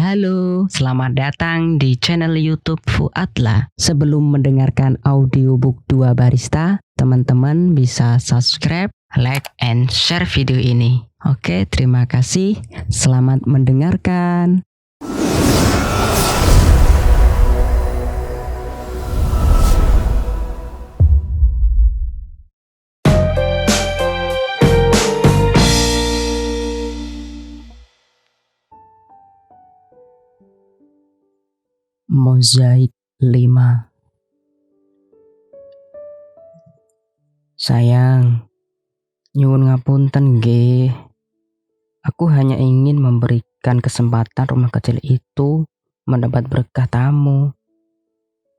Halo, selamat datang di channel YouTube Fuadla. Sebelum mendengarkan audiobook 2 Barista, teman-teman bisa subscribe, like, and share video ini. Oke, terima kasih. Selamat mendengarkan. Mozaik 5. Sayang, nyuwun ngapunten nggih. Aku hanya ingin memberikan kesempatan rumah kecil itu mendapat berkah tamu.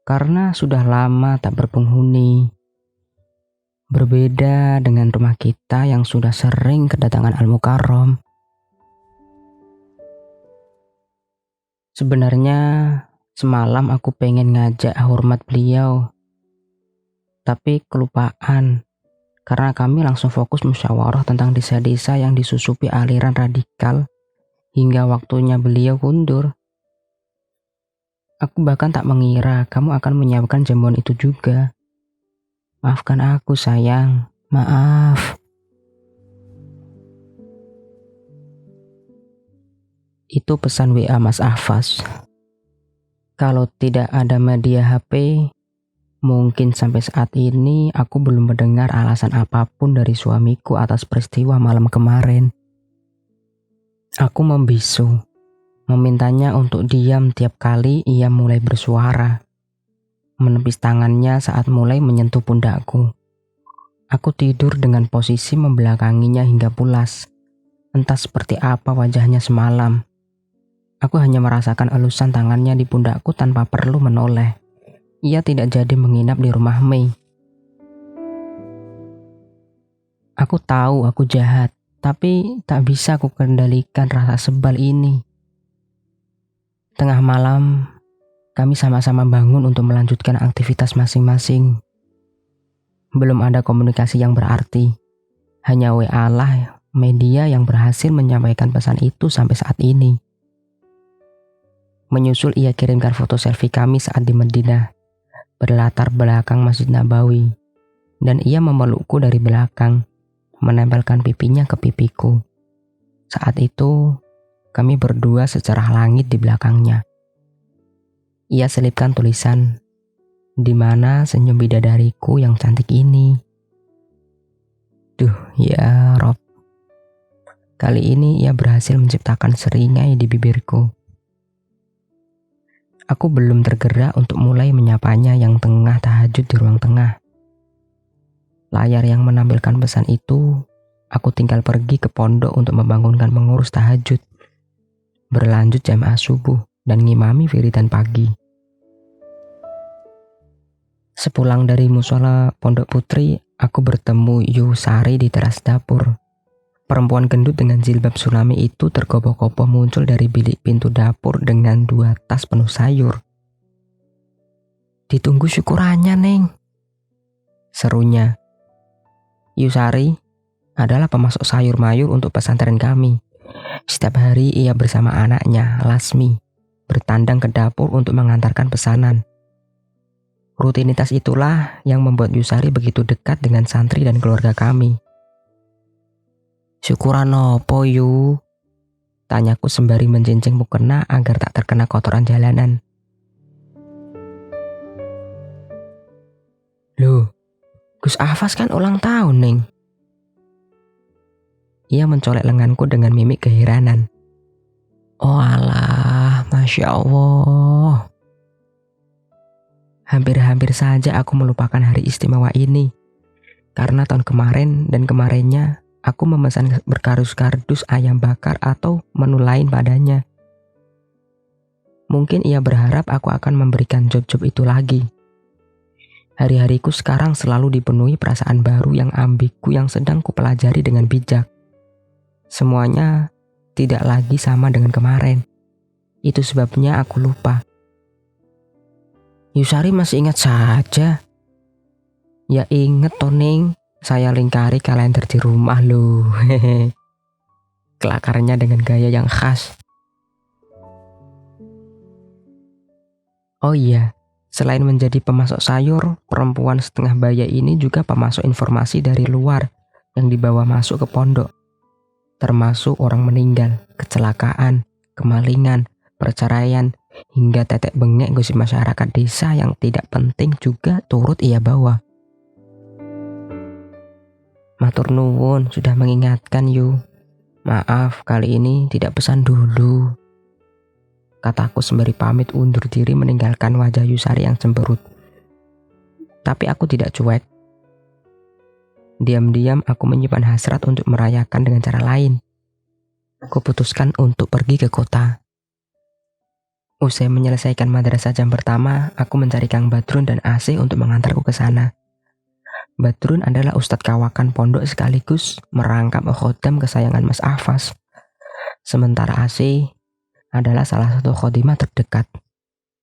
Karena sudah lama tak berpenghuni. Berbeda dengan rumah kita yang sudah sering kedatangan Al-Mukarram. Sebenarnya semalam aku pengen ngajak hormat beliau, tapi kelupaan karena kami langsung fokus musyawarah tentang desa-desa yang disusupi aliran radikal hingga waktunya beliau kundur. Aku bahkan tak mengira kamu akan menyiapkan jamuan itu juga. Maafkan aku sayang, maaf. Itu pesan WA Mas Ahfaz. Kalau tidak ada media HP, mungkin sampai saat ini aku belum mendengar alasan apapun dari suamiku atas peristiwa malam kemarin. Aku membisu, memintanya untuk diam tiap kali ia mulai bersuara. Menepis tangannya saat mulai menyentuh pundakku. Aku tidur dengan posisi membelakanginya hingga pulas. Entah seperti apa wajahnya semalam. Aku hanya merasakan elusan tangannya di pundakku tanpa perlu menoleh. Ia tidak jadi menginap di rumah Mei. Aku tahu aku jahat, tapi tak bisa aku kendalikan rasa sebal ini. Tengah malam, kami sama-sama bangun untuk melanjutkan aktivitas masing-masing. Belum ada komunikasi yang berarti. Hanya WA lah media yang berhasil menyampaikan pesan itu sampai saat ini. Menyusul ia kirimkan foto selfie kami saat di Madinah, berlatar belakang Masjid Nabawi, dan ia memelukku dari belakang, menempelkan pipinya ke pipiku. Saat itu, kami berdua secerah langit di belakangnya. Ia selipkan tulisan, "Di mana senyum bidadariku yang cantik ini?" Duh, ya Rob. Kali ini ia berhasil menciptakan seringai di bibirku. Aku belum tergerak untuk mulai menyapanya yang tengah tahajud di ruang tengah. Layar yang menampilkan pesan itu, aku tinggal pergi ke pondok untuk membangunkan mengurus tahajud. Berlanjut jamaah subuh dan ngimami wiridan pagi. Sepulang dari musola Pondok Putri, aku bertemu Yusari di teras dapur. Perempuan gendut dengan jilbab tsunami itu tergopoh-gopoh muncul dari bilik pintu dapur dengan 2 tas penuh sayur. "Ditunggu syukurannya, Neng," serunya. Yusari adalah pemasok sayur mayur untuk pesantren kami. Setiap hari ia bersama anaknya, Lasmi, bertandang ke dapur untuk mengantarkan pesanan. Rutinitas itulah yang membuat Yusari begitu dekat dengan santri dan keluarga kami. "Syukuran opo yu?" tanyaku sembari menjincing mukena agar tak terkena kotoran jalanan. "Loh, Gus Ahfaz kan ulang tahun, Neng." Ia mencolek lenganku dengan mimik keheranan. "Oh alah, Masya Allah." Hampir-hampir saja aku melupakan hari istimewa ini. Karena tahun kemarin dan kemarinnya, aku memesan berkardus-kardus ayam bakar atau menu lain padanya. Mungkin ia berharap aku akan memberikan job-job itu lagi. Hari-hariku sekarang selalu dipenuhi perasaan baru yang ambigu yang sedang kupelajari dengan bijak. Semuanya tidak lagi sama dengan kemarin. Itu sebabnya aku lupa. Yusari masih ingat saja. Ya inget Toning, saya lingkari kalender di rumah loh. Kelakarnya dengan gaya yang khas. Oh iya, selain menjadi pemasok sayur, perempuan setengah baya ini juga pemasok informasi dari luar yang dibawa masuk ke pondok, termasuk orang meninggal, kecelakaan, kemalingan, perceraian, hingga tetek bengek gosip masyarakat desa yang tidak penting juga turut ia bawa. Matur nuwun sudah mengingatkan yu. Maaf kali ini tidak pesan dulu, kataku sembari pamit undur diri meninggalkan wajah Yusari yang cemberut. Tapi aku tidak cuek. Diam-diam aku menyimpan hasrat untuk merayakan dengan cara lain. Kuputuskan untuk pergi ke kota. Usai menyelesaikan madrasah jam pertama, aku mencari Kang Badrun dan AC untuk mengantarku ke sana. Badrun adalah ustadz kawakan pondok sekaligus merangkap khodam kesayangan Mas Ahfaz. Sementara AC adalah salah satu khodimah terdekat.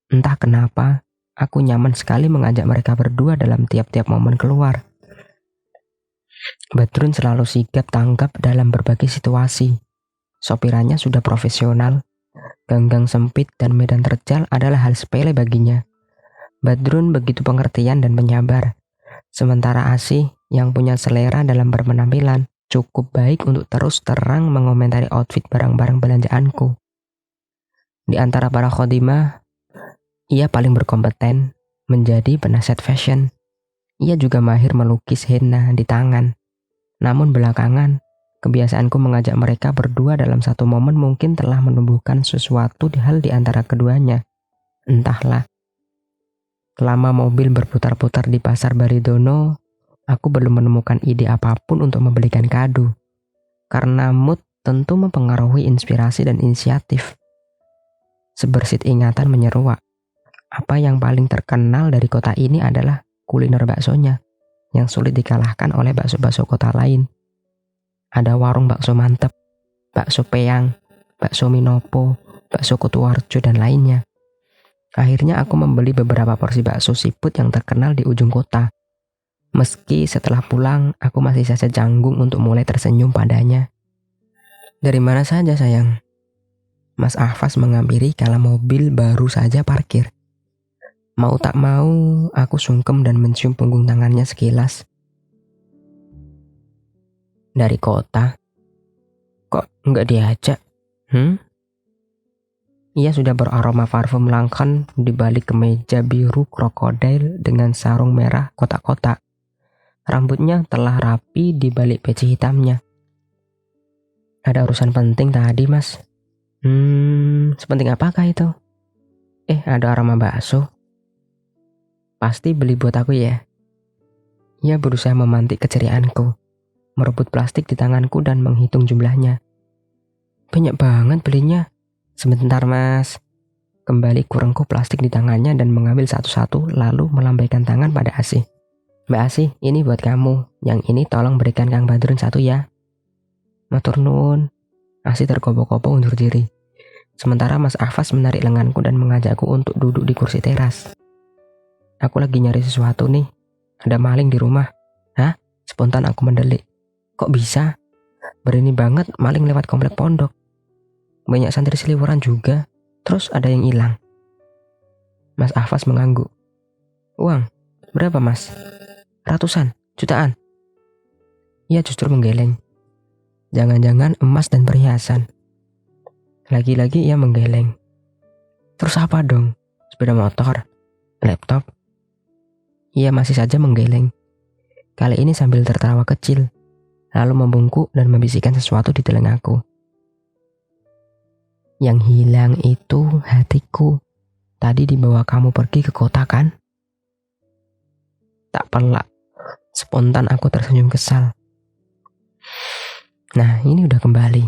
Entah kenapa, aku nyaman sekali mengajak mereka berdua dalam tiap-tiap momen keluar. Badrun selalu sigap tanggap dalam berbagai situasi. Sopirannya sudah profesional, ganggang sempit dan medan terjal adalah hal sepele baginya. Badrun begitu pengertian dan penyabar. Sementara Asih yang punya selera dalam berpenampilan cukup baik untuk terus terang mengomentari outfit barang-barang belanjaanku. Di antara para khodimah, ia paling berkompeten menjadi penasihat fashion. Ia juga mahir melukis henna di tangan. Namun belakangan, kebiasaanku mengajak mereka berdua dalam satu momen mungkin telah menumbuhkan sesuatu hal di antara keduanya. Entahlah. Selama mobil berputar-putar di pasar Baridono, aku belum menemukan ide apapun untuk membelikan kado. Karena mood tentu mempengaruhi inspirasi dan inisiatif. Sebersit ingatan menyeruak. Apa yang paling terkenal dari kota ini adalah kuliner baksonya, yang sulit dikalahkan oleh bakso-bakso kota lain. Ada warung bakso mantep, bakso peyang, bakso minopo, bakso Kutuarjo, dan lainnya. Akhirnya aku membeli beberapa porsi bakso siput yang terkenal di ujung kota. Meski setelah pulang, aku masih saja canggung untuk mulai tersenyum padanya. Dari mana saja sayang? Mas Ahfaz menghampiri kala mobil baru saja parkir. Mau tak mau, aku sungkem dan mencium punggung tangannya sekilas. Dari kota? Kok nggak diajak? Ia sudah beraroma parfum langkan di balik kemeja biru krokodil dengan sarung merah kotak-kotak. Rambutnya telah rapi di balik peci hitamnya. Ada urusan penting tadi, Mas. Sepenting apakah itu? Ada aroma bakso. Pasti beli buat aku ya. Ia berusaha memantik keceriaanku, merebut plastik di tanganku dan menghitung jumlahnya. Banyak banget belinya. Sebentar Mas. Kembali kurengku plastik di tangannya dan mengambil satu-satu lalu melambaikan tangan pada Asih. Mbak Asih, ini buat kamu. Yang ini tolong berikan Kang Badrun satu ya. Matur nuwun. Asih tergopoh-gopoh undur diri. Sementara Mas Ahfaz menarik lenganku dan mengajakku untuk duduk di kursi teras. Aku lagi nyari sesuatu nih. Ada maling di rumah. Hah? Spontan aku mendelik. Kok bisa? Berani banget maling lewat komplek pondok. Banyak santri seliweran juga. Terus ada yang hilang. Mas Ahfaz mengangguk. Uang? Berapa Mas? Ratusan? Jutaan? Ia justru menggeleng. Jangan-jangan emas dan perhiasan. Lagi-lagi ia menggeleng. Terus apa dong? Sepeda motor? Laptop? Ia masih saja menggeleng. Kali ini sambil tertawa kecil. Lalu membungkuk dan membisikkan sesuatu di telingaku. Yang hilang itu hatiku. Tadi dibawa kamu pergi ke kota kan? Tak pelak. Spontan aku tersenyum kesal. Nah, ini udah kembali.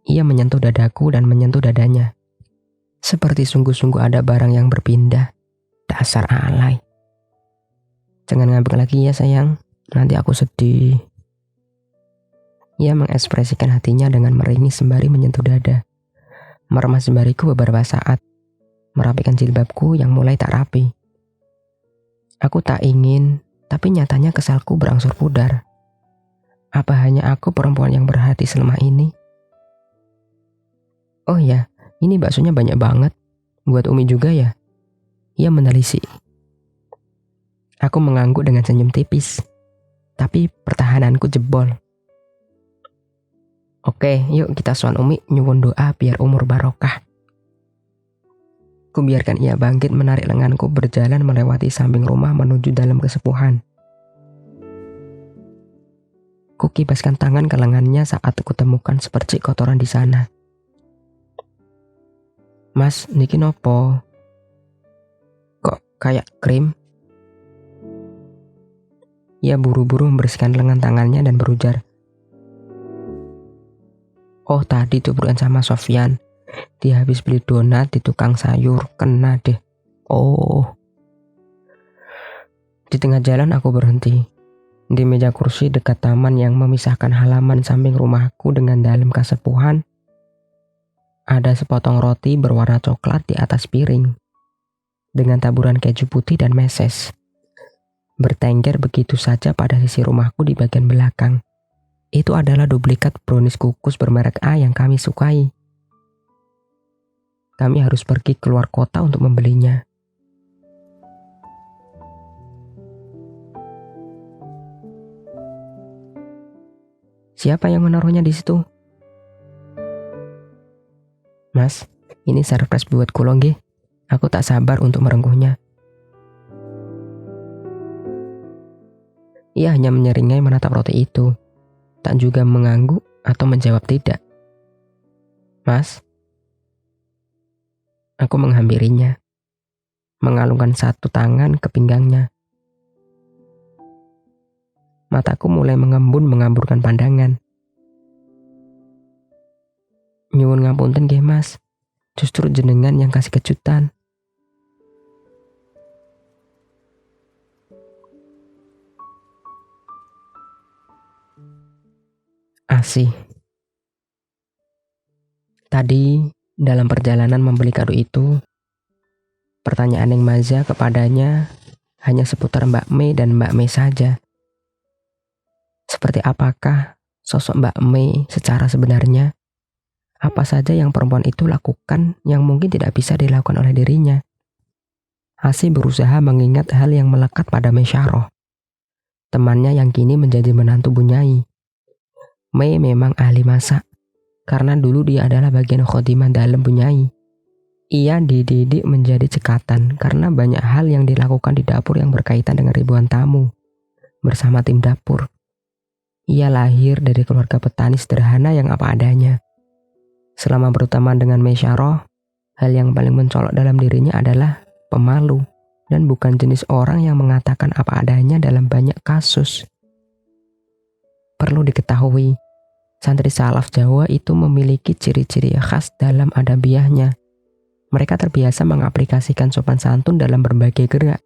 Ia menyentuh dadaku dan menyentuh dadanya. Seperti sungguh-sungguh ada barang yang berpindah. Dasar alay. Jangan ngambek lagi ya sayang. Nanti aku sedih. Ia mengekspresikan hatinya dengan meringis sembari menyentuh dada. Meremas jembariku beberapa saat, merapikan jilbabku yang mulai tak rapi. Aku tak ingin, tapi nyatanya kesalku berangsur pudar. Apa hanya aku perempuan yang berhati selemah ini? Oh ya, ini baksonya banyak banget. Buat Umi juga ya? Ia menelisik. Aku mengangguk dengan senyum tipis. Tapi pertahananku jebol. Oke, yuk kita sowan Umi nyuwun doa biar umur barokah. Kubiarkan ia bangkit menarik lenganku berjalan melewati samping rumah menuju dalam kesepuhan. Kukibaskan tangan ke lengannya saat kutemukan sepercik kotoran di sana. Mas, niki nopo? Kok kayak krim? Ia buru-buru membersihkan lengan tangannya dan berujar. Oh, tadi tubrukan sama Sofyan. Dia habis beli donat di tukang sayur, kena deh. Oh. Di tengah jalan aku berhenti. Di meja kursi dekat taman yang memisahkan halaman samping rumahku dengan dalam kesepuhan, ada sepotong roti berwarna coklat di atas piring, dengan taburan keju putih dan meses. Bertengger begitu saja pada sisi rumahku di bagian belakang. Itu adalah duplikat brownies kukus bermerek A yang kami sukai. Kami harus pergi keluar kota untuk membelinya. Siapa yang menaruhnya di situ? Mas, ini surprise buat Kulongge. Aku tak sabar untuk merengkuhnya. Ia hanya menyeringai menatap roti itu, tak juga mengangguk atau menjawab tidak. Mas, aku menghampirinya, mengalungkan satu tangan ke pinggangnya. Mataku mulai mengembun mengamburkan pandangan. Nyuwun ngapunten nggih Mas, justru jenengan yang kasih kejutan. Asih. Tadi dalam perjalanan membeli kado itu, pertanyaan yang Maza kepadanya hanya seputar Mbak Mei dan Mbak Mei saja. Seperti apakah sosok Mbak Mei secara sebenarnya? Apa saja yang perempuan itu lakukan yang mungkin tidak bisa dilakukan oleh dirinya? Asih berusaha mengingat hal yang melekat pada Mesyarah, temannya yang kini menjadi menantu Bunyai. Mei memang ahli masak, karena dulu dia adalah bagian khodimah dalam Bunyai. Ia dididik menjadi cekatan karena banyak hal yang dilakukan di dapur yang berkaitan dengan ribuan tamu bersama tim dapur. Ia lahir dari keluarga petani sederhana yang apa adanya. Selama berteman dengan Mesyarah, hal yang paling mencolok dalam dirinya adalah pemalu dan bukan jenis orang yang mengatakan apa adanya dalam banyak kasus. Perlu diketahui, santri salaf Jawa itu memiliki ciri-ciri khas dalam adabiahnya. Mereka terbiasa mengaplikasikan sopan santun dalam berbagai gerak.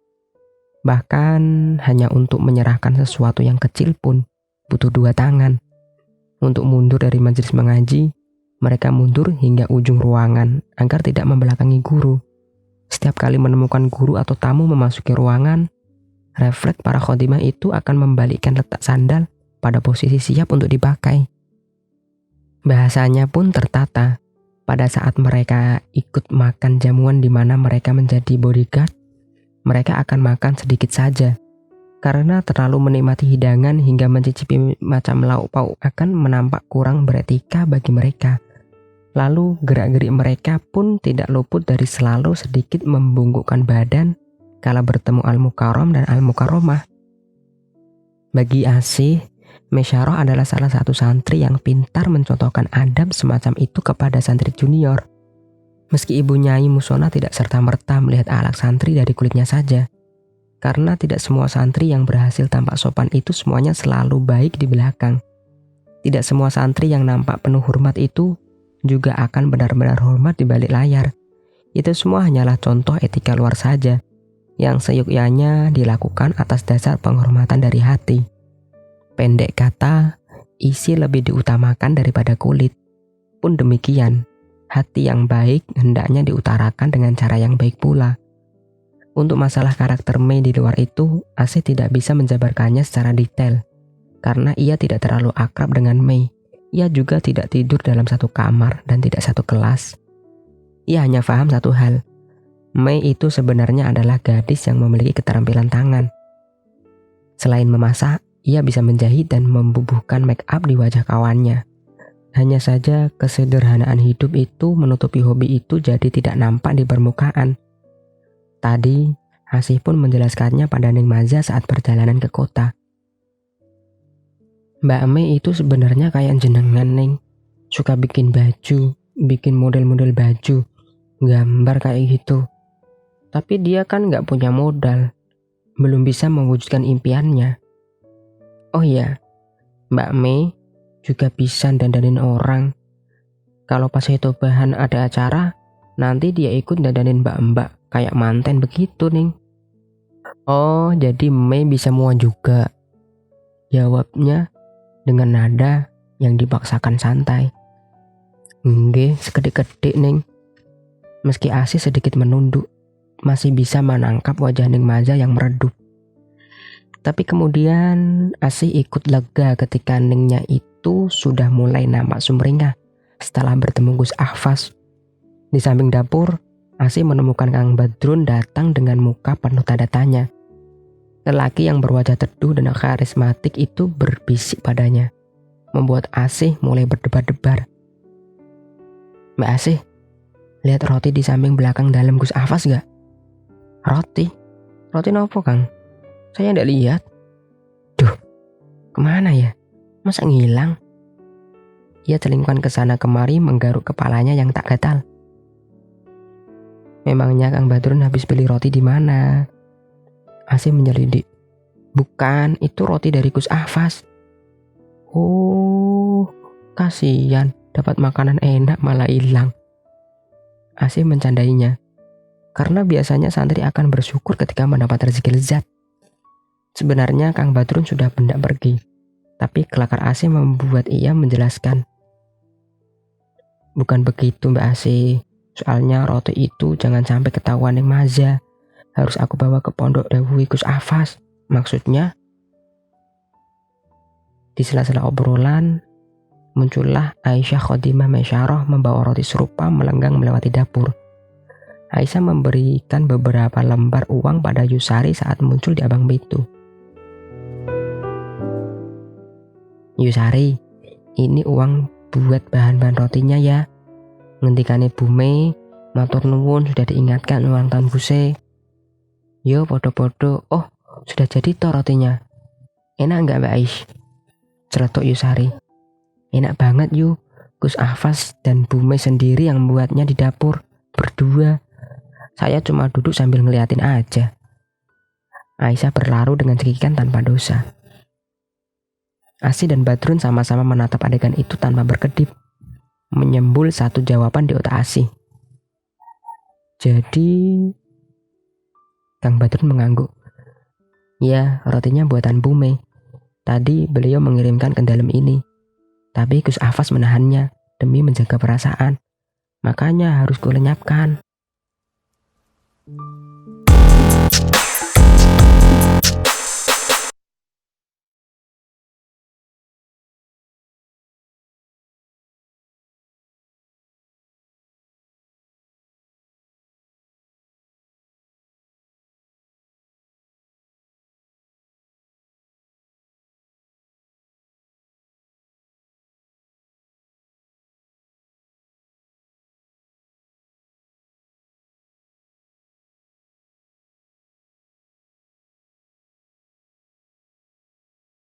Bahkan hanya untuk menyerahkan sesuatu yang kecil pun butuh 2 tangan. Untuk mundur dari majelis mengaji, mereka mundur hingga ujung ruangan agar tidak membelakangi guru. Setiap kali menemukan guru atau tamu memasuki ruangan, refleks para khodimah itu akan membalikkan letak sandal pada posisi siap untuk dipakai. Bahasanya pun tertata. Pada saat mereka ikut makan jamuan di mana mereka menjadi bodyguard, mereka akan makan sedikit saja. Karena terlalu menikmati hidangan hingga mencicipi macam lauk pauk akan menampak kurang beretika bagi mereka. Lalu gerak-gerik mereka pun tidak luput dari selalu sedikit membungkukkan badan kala bertemu Al-Mukarram dan Al-Mukarramah. Bagi Asih, Mesyarah adalah salah satu santri yang pintar mencontohkan adab semacam itu kepada santri junior. Meski Ibu Nyai Musona tidak serta-merta melihat ahlak santri dari kulitnya saja. Karena tidak semua santri yang berhasil tampak sopan itu semuanya selalu baik di belakang. Tidak semua santri yang nampak penuh hormat itu juga akan benar-benar hormat di balik layar. Itu semua hanyalah contoh etika luar saja, yang seyukyanya dilakukan atas dasar penghormatan dari hati. Pendek kata, isi lebih diutamakan daripada kulit. Pun demikian, hati yang baik hendaknya diutarakan dengan cara yang baik pula. Untuk masalah karakter Mei di luar itu, Asih tidak bisa menjabarkannya secara detail. Karena ia tidak terlalu akrab dengan Mei. Ia juga tidak tidur dalam satu kamar dan tidak satu kelas. Ia hanya paham satu hal. Mei itu sebenarnya adalah gadis yang memiliki keterampilan tangan. Selain memasak, ia bisa menjahit dan membubuhkan make up di wajah kawannya. Hanya saja kesederhanaan hidup itu menutupi hobi itu jadi tidak nampak di permukaan. Tadi, Asih pun menjelaskannya pada Neng Maza saat perjalanan ke kota. Mbak Mei itu sebenarnya kayak jenengan, Neng. Suka bikin baju, bikin model-model baju, gambar kayak gitu. Tapi dia kan nggak punya modal, belum bisa mewujudkan impiannya. Oh iya, Mbak Mei juga bisa dandanin orang. Kalau pas itu bahan ada acara, nanti dia ikut dandanin mbak-mbak kayak manten begitu, Ning. Oh, jadi Mei bisa muat juga. Jawabnya dengan nada yang dipaksakan santai. Nggih, sekedip-kedip, Ning. Meski Asih sedikit menunduk, masih bisa menangkap wajah Ning Maza yang meredup. Tapi kemudian Asih ikut lega ketika Ningnya itu sudah mulai nampak sumringah setelah bertemu Gus Ahfas. Di samping dapur, Asih menemukan Kang Badrun datang dengan muka penuh tanda tanya. Lelaki yang berwajah teduh dan karismatik itu berbisik padanya, membuat Asih mulai berdebar-debar. Mbak Asih, lihat roti di samping belakang dalam Gus Ahfas gak? Roti? Roti nopo, Kang? Saya ndak lihat. Duh, kemana ya? Masa ngilang? Ia celingkukan ke sana kemari menggaruk kepalanya yang tak gatal. Memangnya Kang Badrun habis beli roti di mana? Asih menyelidik. Bukan, itu roti dari Gus Ahfas. Oh, kasihan, dapat makanan enak malah hilang. Asih mencandainya. Karena biasanya santri akan bersyukur ketika mendapat rezeki lezat. Sebenarnya Kang Badrun sudah hendak pergi, tapi kelakar Asih membuat ia menjelaskan. Bukan begitu, Mbak Asih. Soalnya roti itu jangan sampai ketahuan Neng Maza. Harus aku bawa ke pondok Dawuh Gus Ahfas. Maksudnya, di sela-sela obrolan, muncullah Aisyah Khadimah Maisyarah membawa roti serupa melenggang melewati dapur. Aisyah memberikan beberapa lembar uang pada Yusari saat muncul di abang pintu. Yusari, ini uang buat bahan-bahan rotinya ya. Ngendikane Bu Mei, matur nuwun sudah diingatkan ulang tahun Buse. Yo podo-podo. Oh, sudah jadi toh rotinya. Enak enggak Mbak Aish? Celetuk Yusari. Enak banget Yu. Gus Ahfas dan Bu Mei sendiri yang membuatnya di dapur. Berdua. Saya cuma duduk sambil ngeliatin aja. Aisyah berlaru dengan cekikan tanpa dosa. Asih dan Badrun sama-sama menatap adegan itu tanpa berkedip. Menyembul satu jawaban di otak Asih. Jadi Kang Badrun mengangguk. Ya, rotinya buatan Bu Mei. Tadi beliau mengirimkan ke dalam ini. Tapi Gus Ahfas menahannya demi menjaga perasaan. Makanya harus kulenyapkan.